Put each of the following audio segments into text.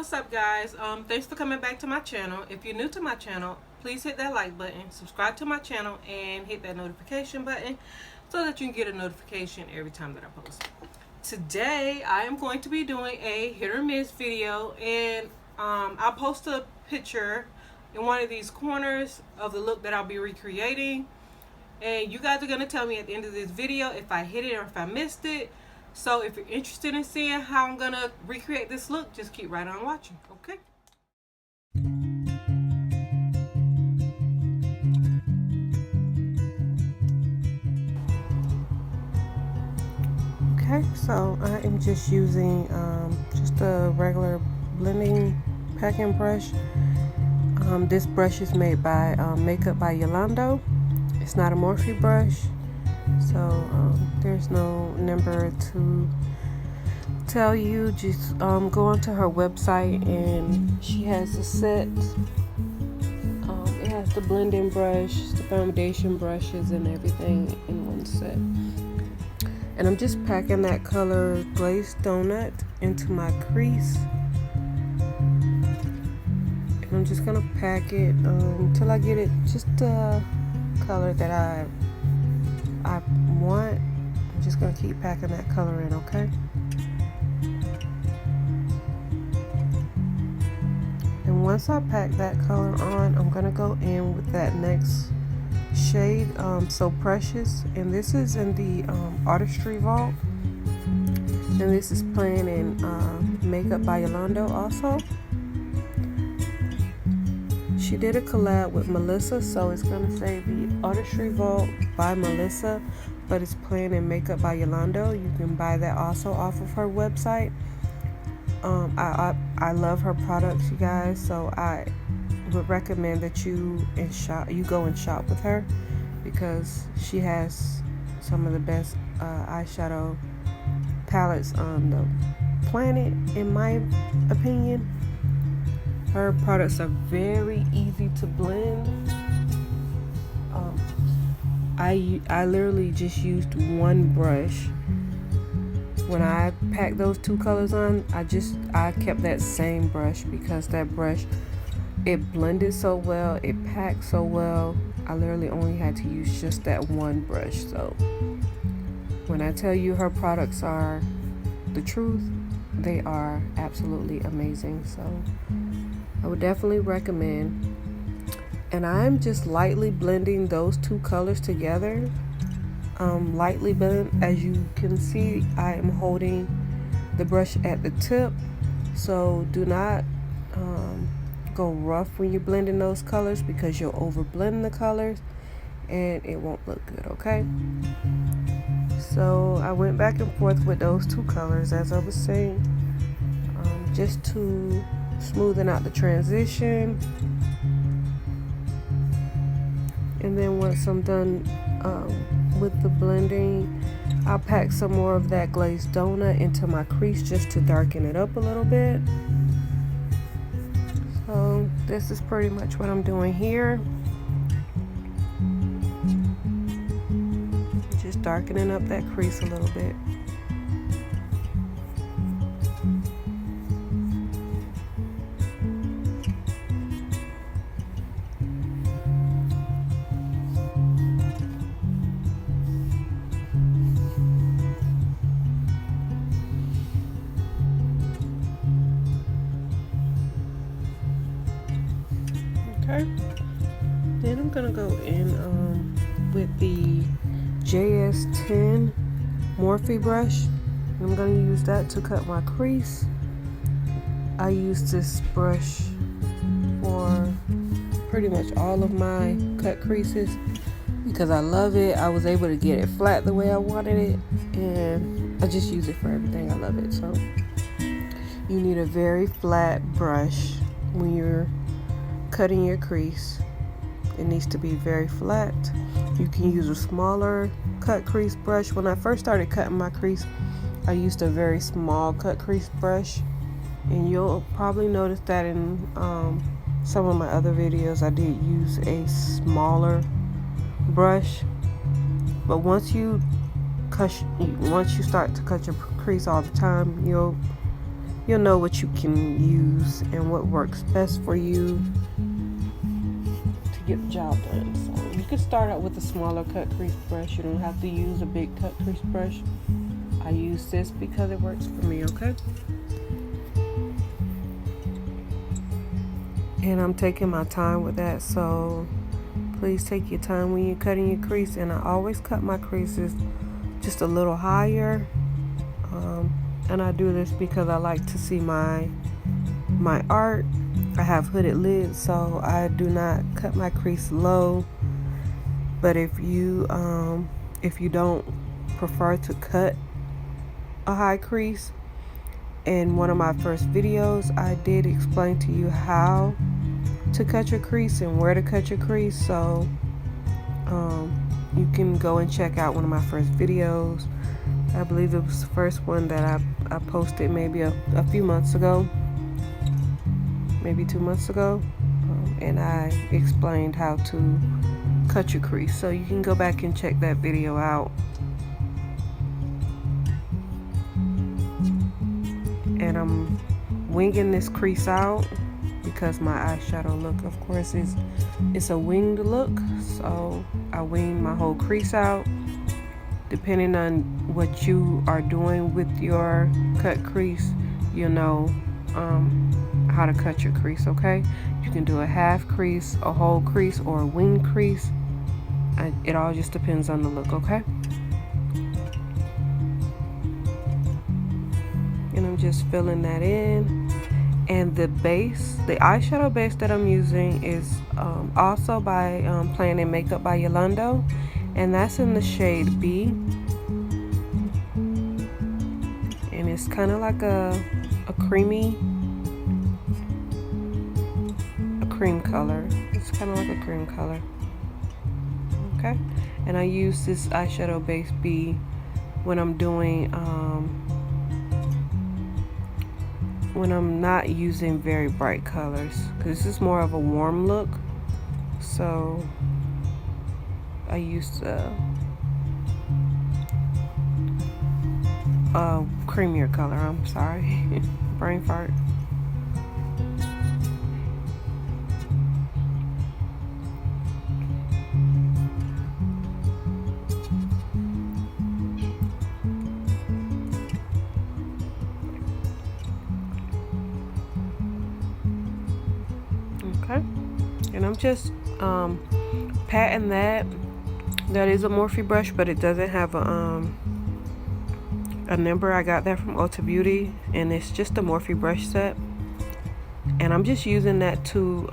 What's up, guys? Thanks for coming back to my channel. If you're new to my channel, please hit that like button, subscribe to my channel, and hit that notification button so that you can get a notification every time that I post. Today I am going to be doing a hit or miss video, and I'll post a picture in one of these corners of the look that I'll be recreating, and you guys are going to tell me at the end of this video if I hit it or if I missed it. So if you're interested in seeing how I'm going to recreate this look, just keep right on watching, okay? Okay, so I am just using just a regular blending packing brush. This brush is made by Makeup by Yolanda. It's not a Morphe brush, so there's no number to tell you. Just go onto her website and she has a set. It has the blending brush, the foundation brushes, and everything in one set. And I'm just packing that color Glazed Donut into my crease. And I'm just gonna pack it until I get it just the color that I want. I'm just gonna keep packing that color in, okay? And once I pack that color on, I'm gonna go in with that next shade, So Precious, and this is in the Artistry Vault, and this is playing in Makeup by Yolanda also. She did a collab with Melissa, so it's gonna say the Artistry Vault by Melissa, but it's playing in Makeup by Yolanda. You can buy that also off of her website. I love her products, you guys, so I would recommend that you go and shop with her, because she has some of the best eyeshadow palettes on the planet, in my opinion. Her products are very easy to blend. I literally just used one brush. When I packed those two colors on, I kept that same brush, because that brush, it blended so well, it packed so well. I literally only had to use just that one brush. So when I tell you her products are the truth, they are absolutely amazing. So I would definitely recommend. And I'm just lightly blending those two colors together. Lightly blend. As you can see, I am holding the brush at the tip, so do not go rough when you're blending those colors, because you'll over blend the colors and it won't look good, okay? So I went back and forth with those two colors, as I was saying, just to smoothen out the transition. And then once I'm done with the blending, I'll pack some more of that glazed donut into my crease just to darken it up a little bit. So this is pretty much what I'm doing here. Just darkening up that crease a little bit. Okay, then I'm gonna go in with the JS10 Morphe brush. I'm gonna use that to cut my crease. I use this brush for pretty much all of my cut creases because I love it. I was able to get it flat the way I wanted it, and I just use it for everything. I love it. So you need a very flat brush when you're cutting your crease. It needs to be very flat. You can use a smaller cut crease brush. When I first started cutting my crease, I used a very small cut crease brush, and you'll probably notice that in some of my other videos I did use a smaller brush. But once you start to cut your crease all the time, you'll you'll know what you can use and what works best for you to get the job done. So you can start out with a smaller cut crease brush. You don't have to use a big cut crease brush. I use this because it works for me, okay? And I'm taking my time with that, so please take your time when you're cutting your crease. And I always cut my creases just a little higher. And I do this because I like to see my art. I have hooded lids, so I do not cut my crease low. But if you don't prefer to cut a high crease, in one of my first videos I did explain to you how to cut your crease and where to cut your crease, so you can go and check out one of my first videos. I believe it was the first one that I posted maybe a few months ago, maybe 2 months ago, and I explained how to cut your crease, so you can go back and check that video out. And I'm winging this crease out because my eyeshadow look, of course, it's a winged look, so I wing my whole crease out. Depending on what you are doing with your cut crease, you'll know how to cut your crease, okay? You can do a half crease, a whole crease, or a wing crease. It all just depends on the look, okay? And I'm just filling that in. And the base, the eyeshadow base that I'm using is also by Plan and Makeup by Yolando, and that's in the shade B. And it's kind of like a cream color. It's kind of like a cream color. Okay, and I use this eyeshadow base B when I'm doing when I'm not using very bright colors, because this is more of a warm look, so I use a creamier color. I'm sorry. Brain fart. Okay, and I'm just patting that. That is a Morphe brush, but it doesn't have a number. I got that from Ulta Beauty, and it's just a Morphe brush set. And I'm just using that to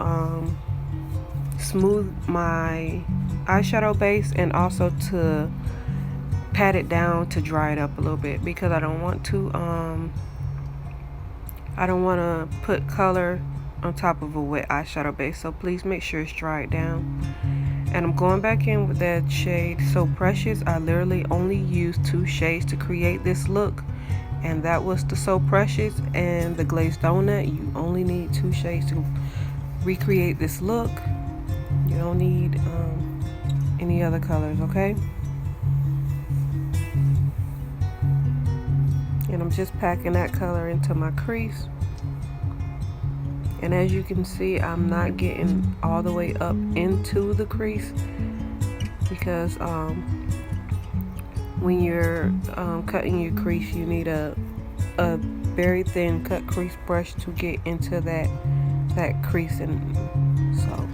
smooth my eyeshadow base, and also to pat it down to dry it up a little bit, because I don't want to put color on top of a wet eyeshadow base, so please make sure it's dried down. And I'm going back in with that shade So Precious. I literally only used 2 shades to create this look, and that was the So Precious and the Glazed Donut. You only need 2 shades to recreate this look. You don't need any other colors, okay? And I'm just packing that color into my crease. And as you can see, I'm not getting all the way up into the crease, because when you're cutting your crease, you need a very thin cut crease brush to get into that crease. And so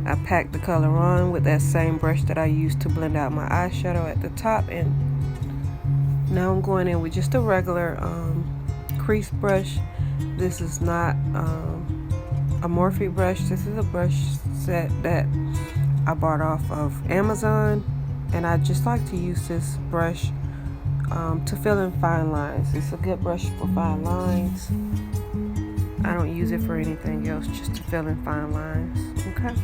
I packed the color on with that same brush that I used to blend out my eyeshadow at the top, and now I'm going in with just a regular crease brush. This is not a Morphe brush. This is a brush set that I bought off of Amazon, and I just like to use this brush to fill in fine lines. It's a good brush for fine lines. I don't use it for anything else, just to fill in fine lines. Okay.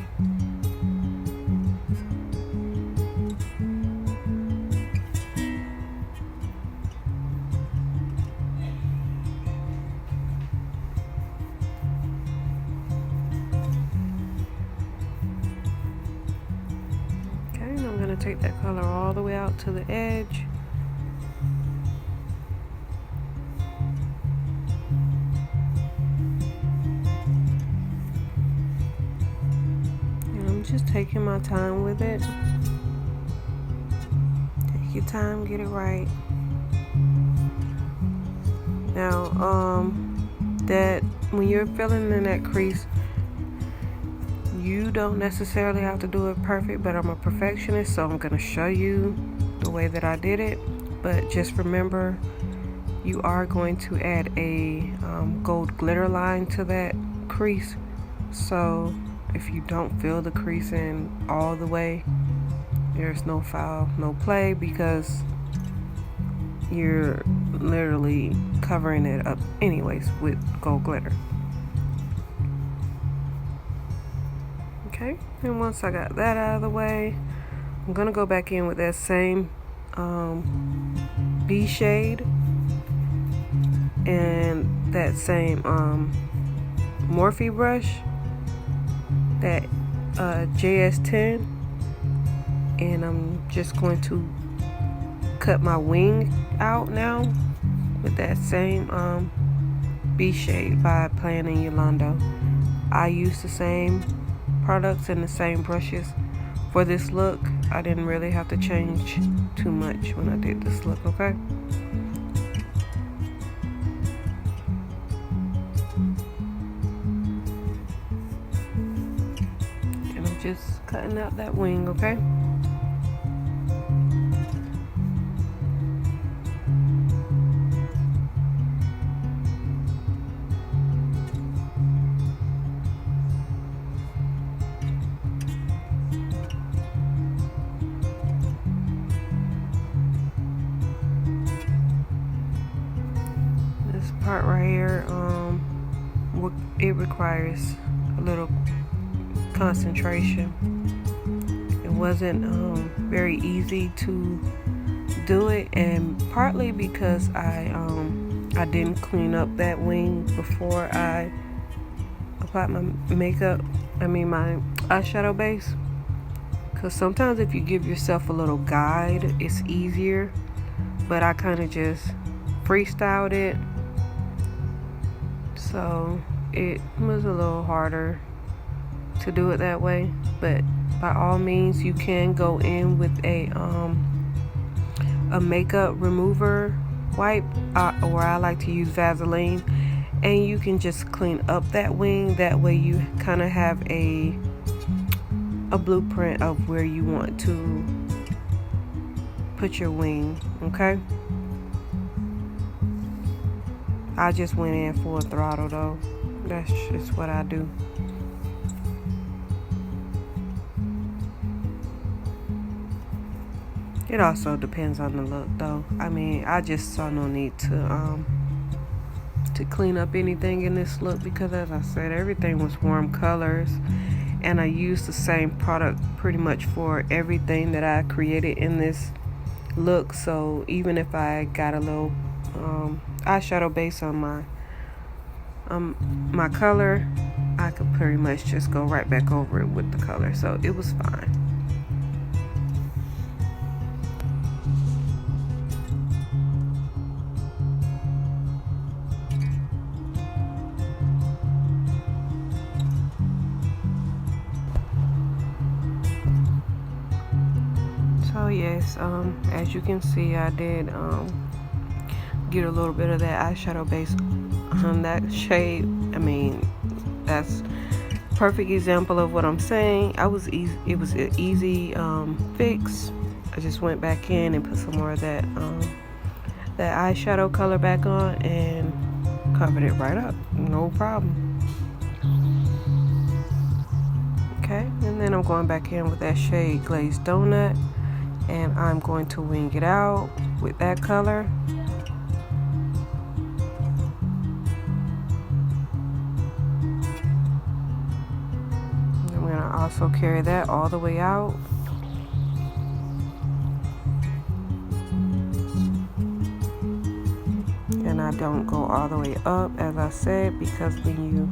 Take that color all the way out to the edge. just taking my time with it. Take your time, get it right. Now, that when you're filling in that crease, you don't necessarily have to do it perfect, but I'm a perfectionist, so I'm gonna show you the way that I did it. But just remember, you are going to add a gold glitter line to that crease. So if you don't fill the crease in all the way, there's no foul, no play, because you're literally covering it up anyways with gold glitter. Okay, and once I got that out of the way, I'm gonna go back in with that same B shade and that same Morphe brush, that JS10, and I'm just going to cut my wing out now with that same B shade by Plan in Yolanda. I use the same products and the same brushes for this look. I didn't really have to change too much when I did this look, okay? And I'm just cutting out that wing, okay? Part right here, it requires a little concentration. It wasn't very easy to do it, and partly because I didn't clean up that wing before I applied my makeup. I mean my eyeshadow base. Because sometimes if you give yourself a little guide, it's easier. But I kind of just freestyled it. So it was a little harder to do it that way, but by all means you can go in with a makeup remover wipe, or I like to use Vaseline, and you can just clean up that wing. That way you kind of have a blueprint of where you want to put your wing, okay? I just went in full throttle though. That's just what I do. It also depends on the look though. I mean, I just saw no need to clean up anything in this look, because as I said, everything was warm colors, and I used the same product pretty much for everything that I created in this look. So even if I got a little eyeshadow base on my color, I could pretty much just go right back over it with the color, so it was fine. So yes, as you can see, I did get a little bit of that eyeshadow base on that shade. I mean, that's a perfect example of what I'm saying. It was an easy fix. I just went back in and put some more of that eyeshadow color back on and covered it right up, no problem. Okay, and then I'm going back in with that shade Glazed Donut, and I'm going to wing it out with that color. Also carry that all the way out. And I don't go all the way up, as I said, because when you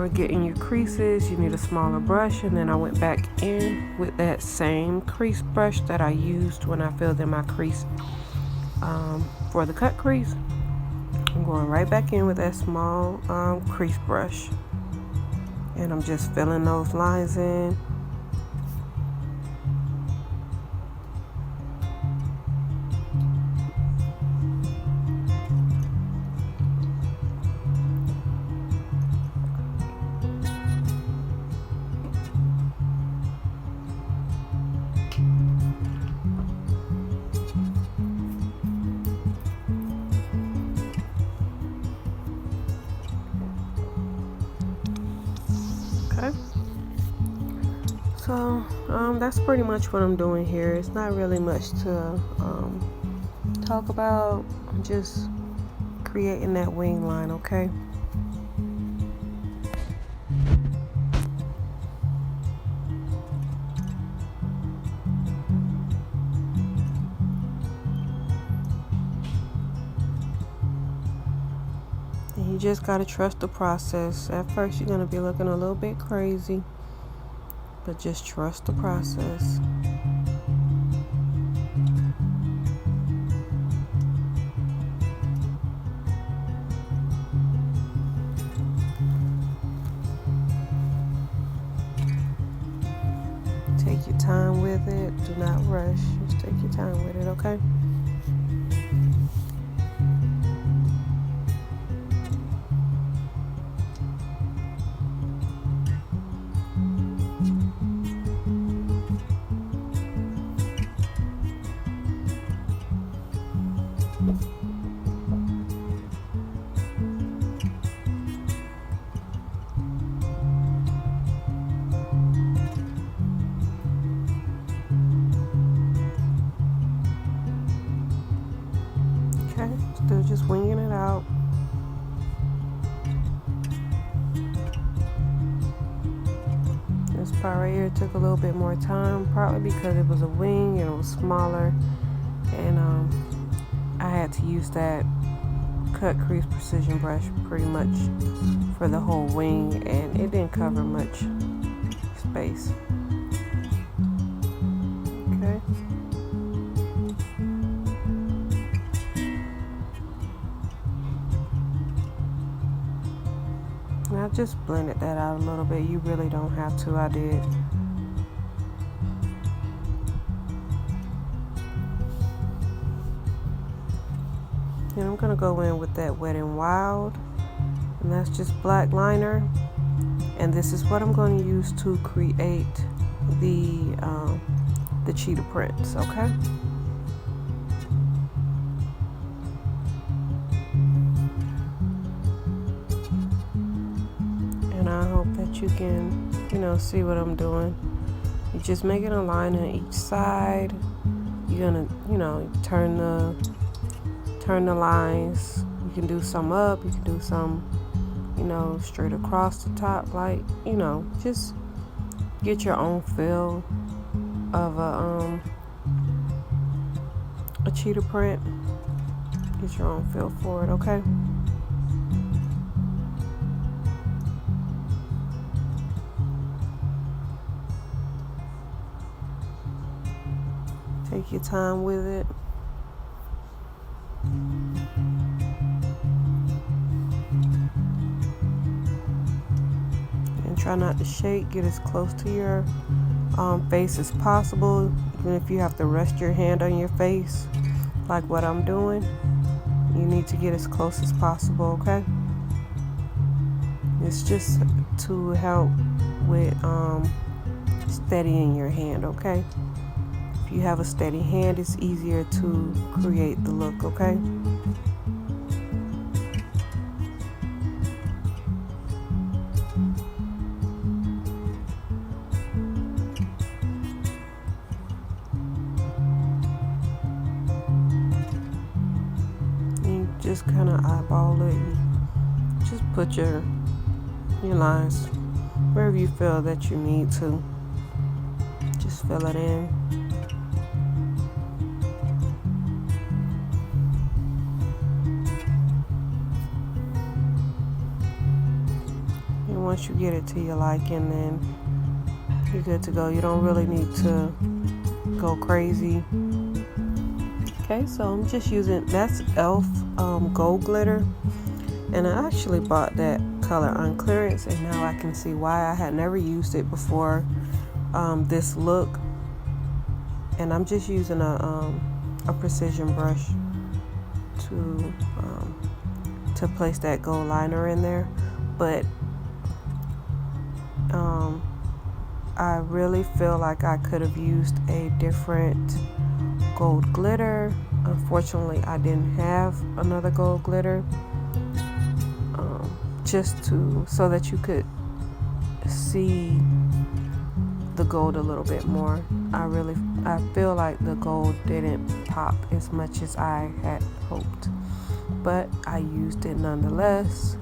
are getting your creases, you need a smaller brush. And then I went back in with that same crease brush that I used when I filled in my crease for the cut crease. I'm going right back in with that small crease brush. And I'm just filling those lines in. Okay. So that's pretty much what I'm doing here. It's not really much to talk about. I'm just creating that wing line, okay? And you just gotta trust the process. At first you're gonna be looking a little bit crazy, but just trust the process. Take your time with it. Do not rush. Just take your time with it, okay? Okay, still just winging it out. This part right here took a little bit more time, probably because it was a wing and it was smaller, and I had to use that cut crease precision brush pretty much for the whole wing, and it didn't cover much space. Okay. And I just blended that out a little bit. You really don't have to. I did. And I'm gonna go in with that Wet n Wild, and that's just black liner. And this is what I'm going to use to create the cheetah prints. Okay. And I hope that you can, see what I'm doing. You're just making a line on each side. You're gonna, turn the lines. You can do some up, you can do some, straight across the top, like, just get your own feel of a cheetah print. Get your own feel for it, okay? Take your time with it. And try not to shake. Get as close to your face as possible. Even if you have to rest your hand on your face, like what I'm doing, you need to get as close as possible, okay? It's just to help with steadying your hand, okay? If you have a steady hand, it's easier to create the look, okay? You just kind of eyeball it. Just put your lines wherever you feel that you need to. Just fill it in. Once you get it to your liking, then you're good to go. You don't really need to go crazy. Okay, so I'm just using, that's e.l.f. Gold glitter, and I actually bought that color on clearance, and now I can see why I had never used it before this look. And I'm just using a precision brush to place that gold liner in there. But I really feel like I could have used a different gold glitter. Unfortunately, I didn't have another gold glitter, just so that you could see the gold a little bit more. I feel like the gold didn't pop as much as I had hoped, but I used it nonetheless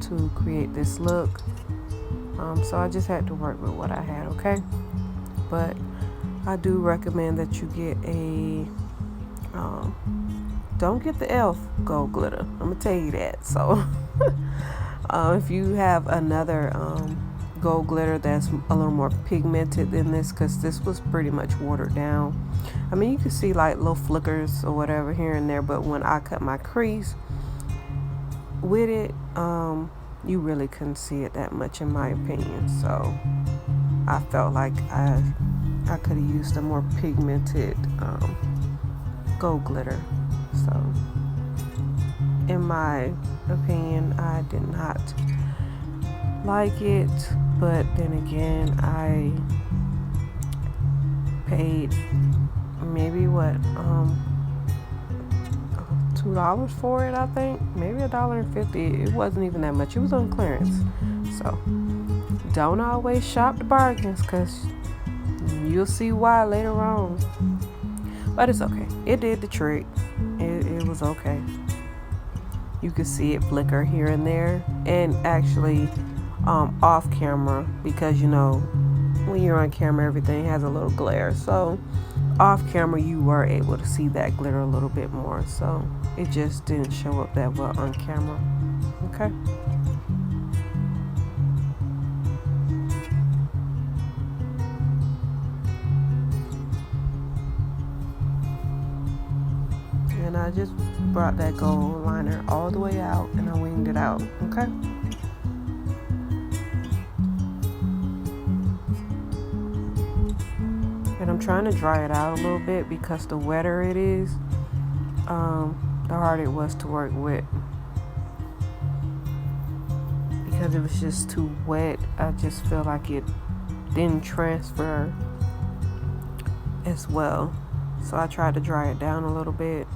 to create this look. So I just had to work with what I had, okay? But I do recommend that you get a don't get the e.l.f. gold glitter. I'm gonna tell you that. So if you have another gold glitter that's a little more pigmented than this, because this was pretty much watered down. I mean, you can see like little flickers or whatever here and there, but when I cut my crease with it, you really couldn't see it that much, in my opinion. So I felt like I could have used a more pigmented gold glitter. So in my opinion, I did not like it, but then again, I paid maybe what $2 for it, I think, maybe $1.50. It wasn't even that much. It was on clearance. So don't always shop the bargains, because you'll see why later on. But it's okay. It did the trick. It was okay. You could see it flicker here and there, and actually off camera, because you know when you're on camera everything has a little glare, so off camera you were able to see that glitter a little bit more, so it just didn't show up that well on camera. Okay, and I just brought that gold liner all the way out and I winged it out. Okay, and I'm trying to dry it out a little bit, because the wetter it is, the harder it was to work with, because it was just too wet. I just feel like it didn't transfer as well, so I tried to dry it down a little bit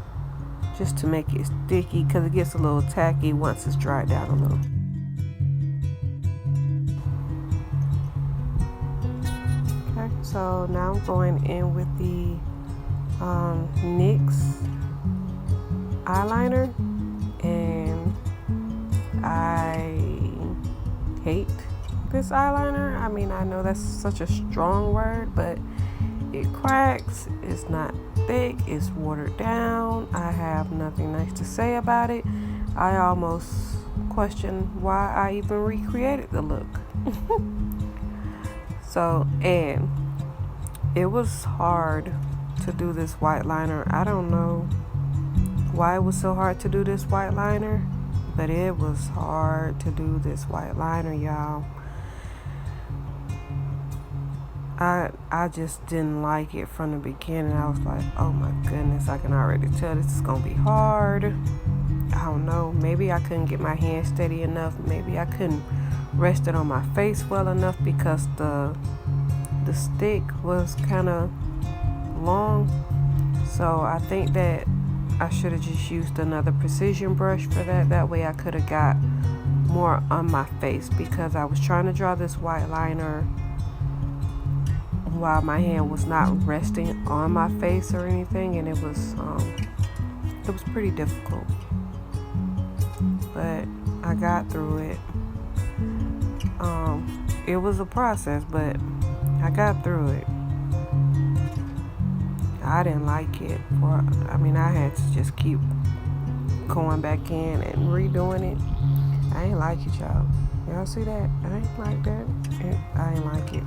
just to make it sticky, because it gets a little tacky once it's dried down a little. Okay, so now I'm going in with the NYX eyeliner, and I hate this eyeliner. I mean, I know that's such a strong word, but it cracks, it's not thick, it's watered down. I have nothing nice to say about it. I almost question why I even recreated the look. So, and it was hard to do this white liner. I don't know why it was so hard to do this white liner, but it was hard to do this white liner, y'all. I just didn't like it from the beginning. I was like, oh my goodness, I can already tell this is gonna be hard. I don't know, maybe I couldn't get my hand steady enough. Maybe I couldn't rest it on my face well enough, because the stick was kind of long. So I think that I should have just used another precision brush for that. That way I could have got more on my face, because I was trying to draw this white liner while my hand was not resting on my face or anything, and it was pretty difficult, but I got through it. It was a process, but I got through it. I didn't like it. I had to just keep going back in and redoing it. I ain't like it, y'all. Y'all see that? I ain't like that. I ain't like it.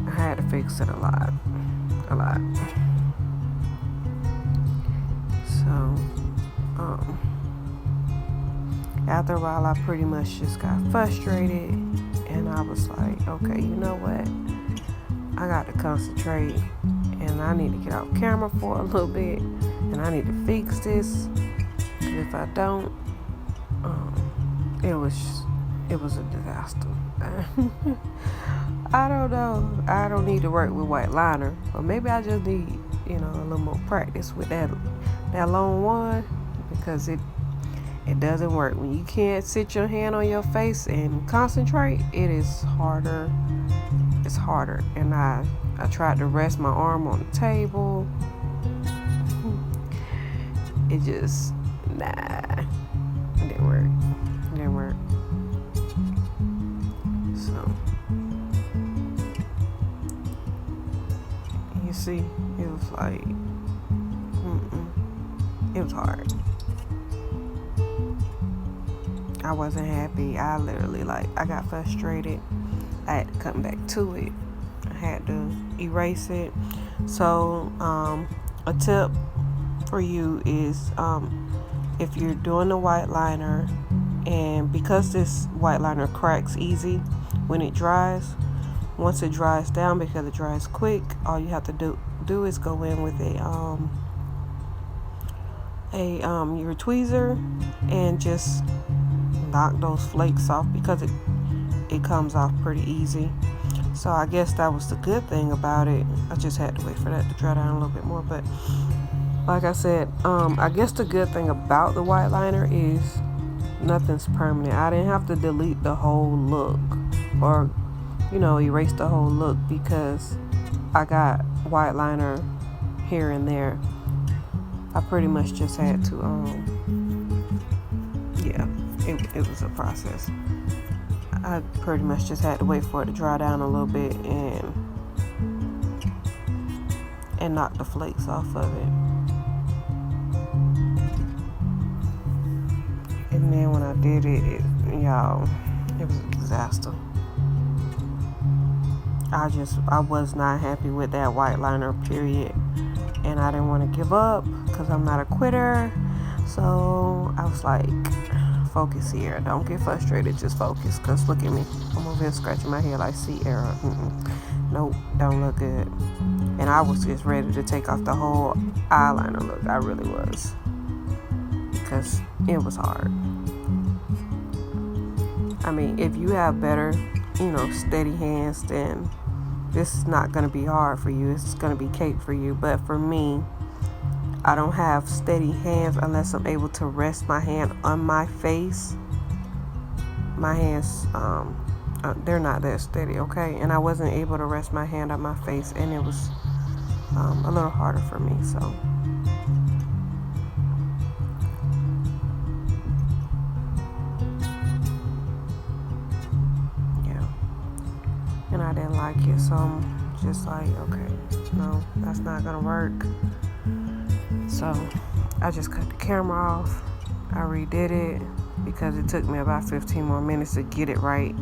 I had to fix it a lot. So, After a while, I pretty much just got frustrated, and I was like, okay, you know what? I got to concentrate, and I need to get off camera for a little bit, and I need to fix this. Because if I don't, it was a disaster. I don't know. I don't need to work with white liner, or maybe I just need, a little more practice with that long one, because it doesn't work when you can't sit your hand on your face and concentrate. It is harder. It's harder, and I tried to rest my arm on the table. It just it didn't work. So you see, it was like it was hard. I wasn't happy. I literally I got frustrated. I had to come back to it. I had to erase it. So a tip for you is if you're doing the white liner, and because this white liner cracks easy when it dries, once it dries down, because it dries quick, all you have to do is go in with your tweezer and just knock those flakes off, because it comes off pretty easy. So I guess that was the good thing about it. I just had to wait for that to dry down a little bit more. But like I said, I guess the good thing about the white liner is nothing's permanent. I didn't have to delete the whole look or erase the whole look, because I got white liner here and there. I pretty much just had to it was a process. I pretty much just had to wait for it to dry down a little bit and knock the flakes off of it. And then when I did it was a disaster. I was not happy with that white liner, period. And I didn't want to give up, because I'm not a quitter. So I was like, focus here. Don't get frustrated. Just focus. Because look at me. I'm over here scratching my head like, see, error. Nope, don't look good. And I was just ready to take off the whole eyeliner look. I really was. Because it was hard. I mean, if you have better, steady hands, then this is not going to be hard for you. It's going to be cake for you. But for me, I don't have steady hands unless I'm able to rest my hand on my face. My hands, they're not that steady, okay? And I wasn't able to rest my hand on my face, and it was a little harder for me, so. Yeah. And I didn't like it, so I'm just like, okay, no, that's not gonna work. So I just cut the camera off. I redid it because it took me about 15 more minutes to get it right.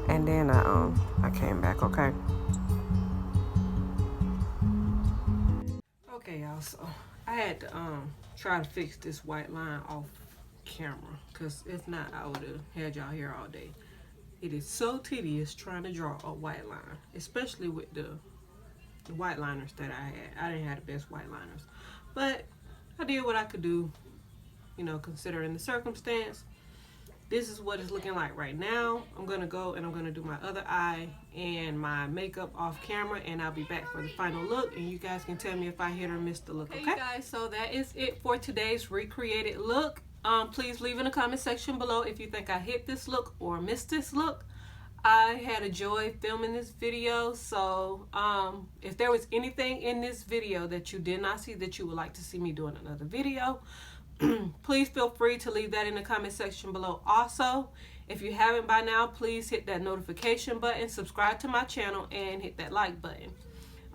And then I came back, okay. Okay, y'all, so I had to try to fix this white line off camera, because if not, I would have had y'all here all day. It is so tedious trying to draw a white line, especially with the white liners that I had. I didn't have the best white liners, but I did what I could do, considering the circumstance. This is what it's looking like right now. I'm gonna go and I'm gonna do my other eye and my makeup off camera, and I'll be back for the final look, and you guys can tell me if I hit or miss the look. Okay, you guys, so that is it for today's recreated look. Please leave in the comment section below if you think I hit this look or missed this look. I had a joy filming this video, so if there was anything in this video that you did not see that you would like to see me doing another video, please feel free to leave that in the comment section below. Also, if you haven't by now, please hit that notification button, subscribe to my channel, and hit that like button.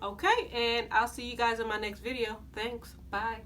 Okay, and I'll see you guys in my next video. Thanks. Bye.